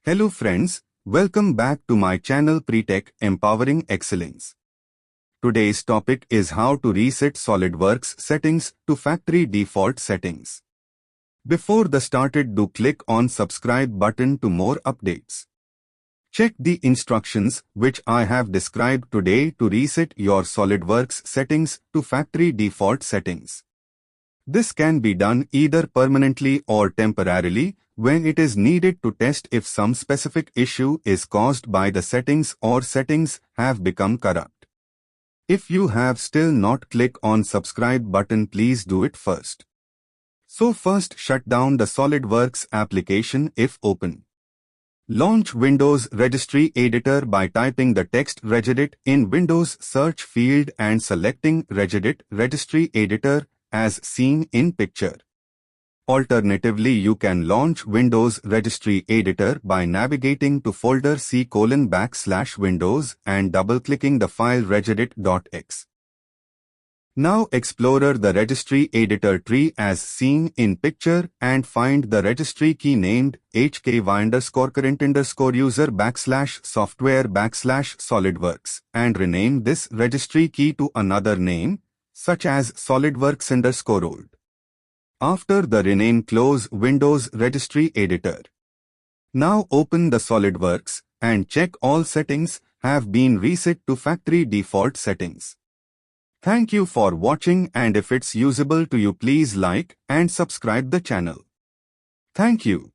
Hello friends, welcome back to my channel PriTech Empowering Excellence. Today's topic is how to reset Solidworks settings to factory default settings. Before the started, do click on subscribe button to more updates. Check the instructions which I have described today to reset your Solidworks settings to factory default settings. This can be done either permanently or temporarily when it is needed to test if some specific issue is caused by the settings or settings have become corrupt. If you have still not clicked on subscribe button, please do it first. So first, shut down the Solidworks application if open. Launch Windows Registry Editor by typing the text regedit in Windows search field and selecting regedit Registry Editor as seen in picture. Alternatively, you can launch Windows Registry Editor by navigating to folder C:\Windows and double-clicking the file regedit.x. Now explore the registry editor tree as seen in picture and find the registry key named hky_current_user/software/solidworks and rename this registry key to another name, such as solidworks_old. After the rename, close Windows Registry Editor. Now open the Solidworks and check all settings have been reset to factory default settings. Thank you for watching, and if it's usable to you, please like and subscribe the channel. Thank you.